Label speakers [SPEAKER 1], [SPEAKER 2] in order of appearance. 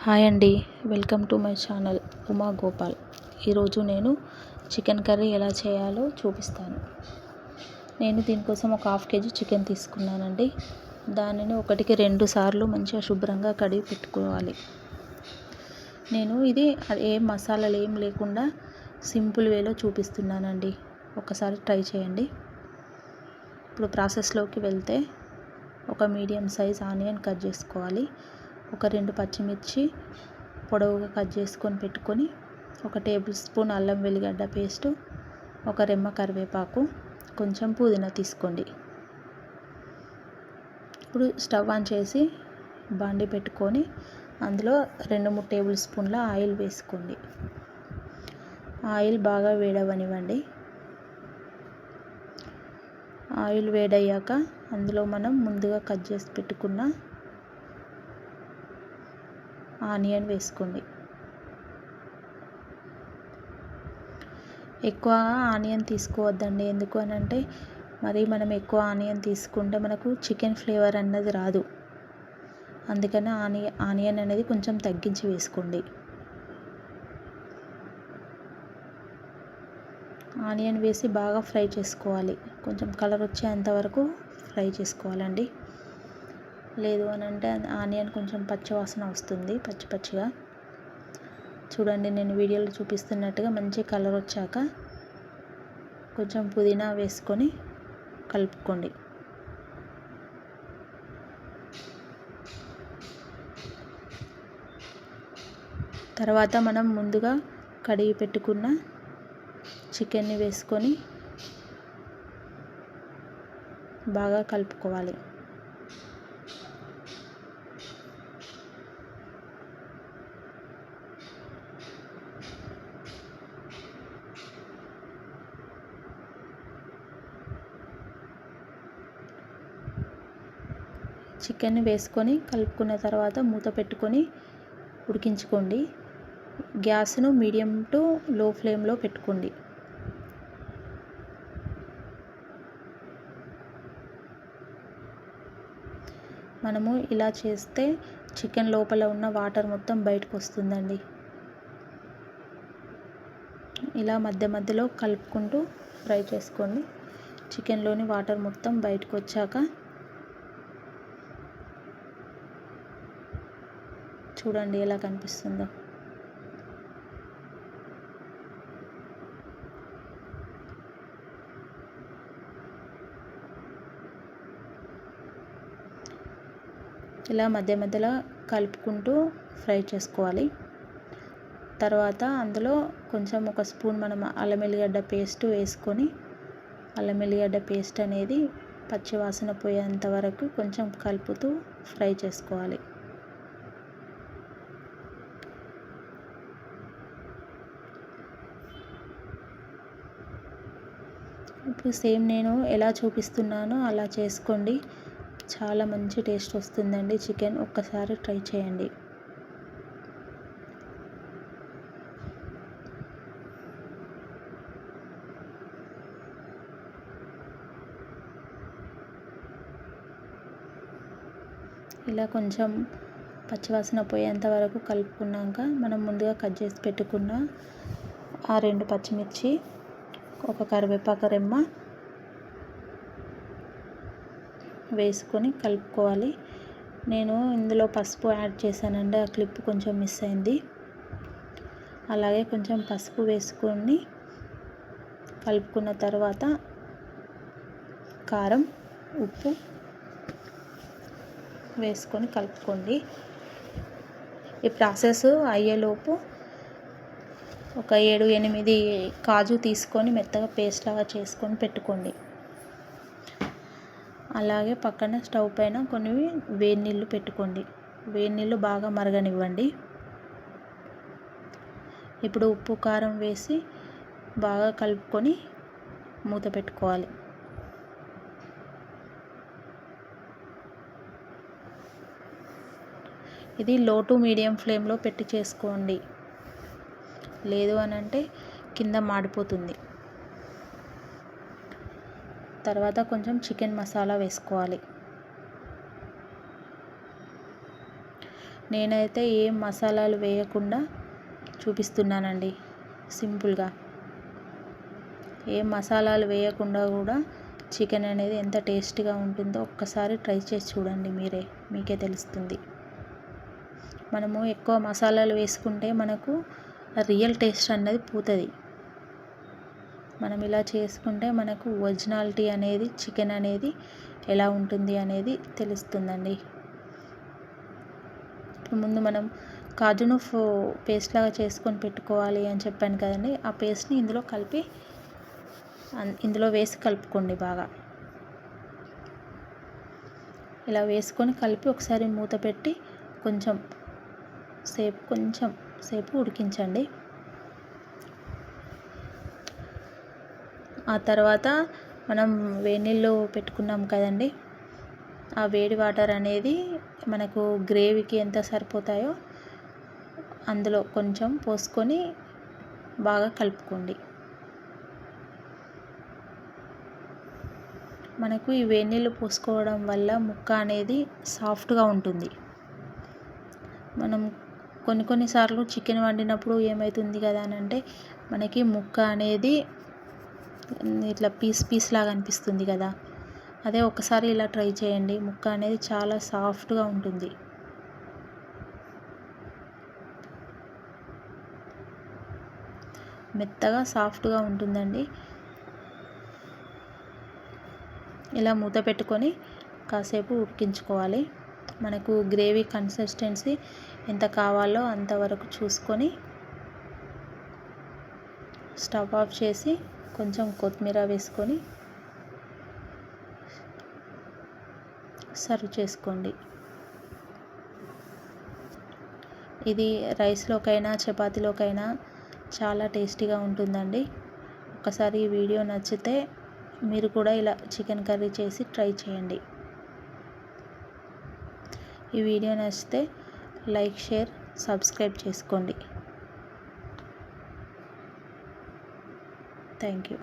[SPEAKER 1] Hi అండి, welcome to my channel Uma Gopal. ఈరోజు నేను చికెన్ కర్రీ ఎలా చేయాలో చూపిస్తాను. నేను దీనికోసం ఒక హాఫ్ కేజీ చికెన్ తీసుకున్నానండి. దానిని 1-2 సార్లు మంచిగా శుభ్రంగా కడిగి పెట్టుకోవాలి. నేను ఇది ఏం మసాలాలు ఏం లేకుండా సింపుల్ వేలో చూపిస్తున్నానండి. ఒకసారి ట్రై చేయండి. ఇప్పుడు ప్రాసెస్లోకి వెళ్తే, ఒక మీడియం సైజ్ ఆనియన్ కట్ చేసుకోవాలి. ఒక 2 పచ్చిమిర్చి పొడవుగా కట్ చేసుకొని పెట్టుకొని, 1 టేబుల్ స్పూన్ అల్లం వెల్లిగడ్డ పేస్టు, 1 రెమ్మ కరివేపాకు, కొంచెం పుదీనా తీసుకోండి. ఇప్పుడు స్టవ్ ఆన్ చేసి బాండి పెట్టుకొని అందులో 2-3 టేబుల్ స్పూన్ల ఆయిల్ వేసుకోండి. ఆయిల్ బాగా వేడవనివ్వండి. ఆయిల్ వేడయ్యాక అందులో మనం ముందుగా కట్ చేసి పెట్టుకున్న ఆనియన్ వేసుకోండి. ఎక్కువ ఆనియన్ తీసుకోవద్దండి. ఎందుకు అని అంటే, మరి మనం ఎక్కువ ఆనియన్ తీసుకుంటే మనకు చికెన్ ఫ్లేవర్ అన్నది రాదు. అందుకని ఆనియన్ అనేది కొంచెం తగ్గించి వేసుకోండి. ఆనియన్ వేసి బాగా ఫ్రై చేసుకోవాలి. కొంచెం కలర్ వచ్చేంత వరకు ఫ్రై చేసుకోవాలండి. లేదు అని అంటే ఆనియన్ కొంచెం పచ్చివాసన వస్తుంది, పచ్చి పచ్చిగా. చూడండి, నేను వీడియోలో చూపిస్తున్నట్టుగా మంచి కలర్ వచ్చాక కొంచెం పుదీనా వేసుకొని కలుపుకోండి. తర్వాత మనం ముందుగా కడిగి పెట్టుకున్న చికెన్ని వేసుకొని బాగా కలుపుకోవాలి. చికెన్ని వేసుకొని కలుపుకున్న తర్వాత మూత పెట్టుకొని ఉడికించుకోండి. గ్యాస్ను మీడియం టు లో ఫ్లేమ్లో పెట్టుకోండి. మనము ఇలా చేస్తే చికెన్ లోపల ఉన్న వాటర్ మొత్తం బయటకు వస్తుందండి. ఇలా మధ్య మధ్యలో కలుపుకుంటూ ఫ్రై చేసుకోండి. చికెన్లోని వాటర్ మొత్తం బయటకు వచ్చాక చూడండి ఎలా కనిపిస్తుందో. ఇలా మధ్య మధ్యలో కలుపుకుంటూ ఫ్రై చేసుకోవాలి. తర్వాత అందులో కొంచెం 1 స్పూన్ మనం అల్లం వెల్లిగడ్డ పేస్ట్ వేసుకొని, అల్లం వెల్లిగడ్డ పేస్ట్ అనేది పచ్చివాసన పోయేంత వరకు కొంచెం కలుపుతూ ఫ్రై చేసుకోవాలి. ఇప్పుడు సేమ్ నేను ఎలా చూపిస్తున్నానో అలా చేసుకోండి. చాలా మంచి టేస్ట్ వస్తుందండి చికెన్. ఒక్కసారి ట్రై చేయండి. ఇలా కొంచెం పచ్చివాసన పోయేంత వరకు కలుపుకున్నాక మనం ముందుగా కట్ చేసి పెట్టుకున్న ఆ 2 పచ్చిమిర్చి, 1 కరివేపాకు రెమ్మ వేసుకొని కలుపుకోవాలి. నేను ఇందులో పసుపు యాడ్ చేశానండి, ఆ క్లిప్ కొంచెం మిస్ అయింది. అలాగే కొంచెం పసుపు వేసుకొని కలుపుకున్న తర్వాత కారం, ఉప్పు వేసుకొని కలుపుకోండి. ఈ ప్రాసెస్ అయ్యేలోపు ఒక 7-8 కాజు తీసుకొని మెత్తగా పేస్ట్ లాగా చేసుకొని పెట్టుకోండి. అలాగే పక్కన స్టవ్ పైన కొన్ని వేడి నీళ్ళు పెట్టుకోండి. వేడి నీళ్ళు బాగా మరగనివ్వండి. ఇప్పుడు ఉప్పు, కారం వేసి బాగా కలుపుకొని మూత పెట్టుకోవాలి. ఇది లో టు మీడియం ఫ్లేమ్లో పెట్టి చేసుకోండి. లేదు అని అంటే కింద మాడిపోతుంది. తర్వాత కొంచెం చికెన్ మసాలా వేసుకోవాలి. నేనైతే ఏం మసాలాలు వేయకుండా చూపిస్తున్నానండి. సింపుల్గా ఏం మసాలాలు వేయకుండా కూడా చికెన్ అనేది ఎంత టేస్టీగా ఉంటుందో ఒక్కసారి ట్రై చేసి చూడండి, మీకే తెలుస్తుంది. మనము ఎక్కువ మసాలాలు వేసుకుంటే మనకు రియల్ టేస్ట్ అనేది పోతుంది. మనం ఇలా చేసుకుంటే మనకు ఒరిజినాలిటీ అనేది చికెన్ అనేది ఎలా ఉంటుంది అనేది తెలుస్తుందండి. ముందు మనం కాజును పేస్ట్ లాగా చేసుకొని పెట్టుకోవాలి అని చెప్పాను కదండి. ఆ పేస్ట్ని ఇందులో వేసి కలుపుకోండి. బాగా ఇలా వేసుకొని కలిపి ఒకసారి మూత పెట్టి కొంచెం సేపు ఉడికించండి. ఆ తర్వాత మనం వేడి నీళ్ళు పెట్టుకున్నాం కదండి, ఆ వేడి వాటర్ అనేది మనకు గ్రేవీకి ఎంత సరిపోతాయో అందులో కొంచెం పోసుకొని బాగా కలుపుకోండి. మనకు ఈ వేడి నీళ్ళు పోసుకోవడం వల్ల ముక్క అనేది సాఫ్ట్గా ఉంటుంది. మనం కొన్నిసార్లు చికెన్ వండినప్పుడు ఏమవుతుంది కదా అని అంటే మనకి ముక్క అనేది ఇట్లా పీస్ లాగా అనిపిస్తుంది కదా. అదే ఒకసారి ఇలా ట్రై చేయండి, ముక్క అనేది చాలా సాఫ్ట్గా ఉంటుంది. మెత్తగా సాఫ్ట్గా ఉంటుందండి. ఇలా మూత పెట్టుకొని కాసేపు ఉడికించుకోవాలి. మనకు గ్రేవీ కన్సిస్టెన్సీ ఎంత కావాలో అంతవరకు చూసుకొని స్టవ్ ఆఫ్ చేసి కొంచెం కొత్తిమీర వేసుకొని సర్వ్ చేసుకోండి. ఇది రైస్లోకైనా చపాతీలోకైనా చాలా టేస్టీగా ఉంటుందండి. ఒకసారి ఈ వీడియో నచ్చితే మీరు కూడా ఇలా చికెన్ కర్రీ చేసి ట్రై చేయండి. ఈ వీడియో నచ్చితే లైక్, షేర్, సబ్స్క్రైబ్ చేసుకోండి. Thank you.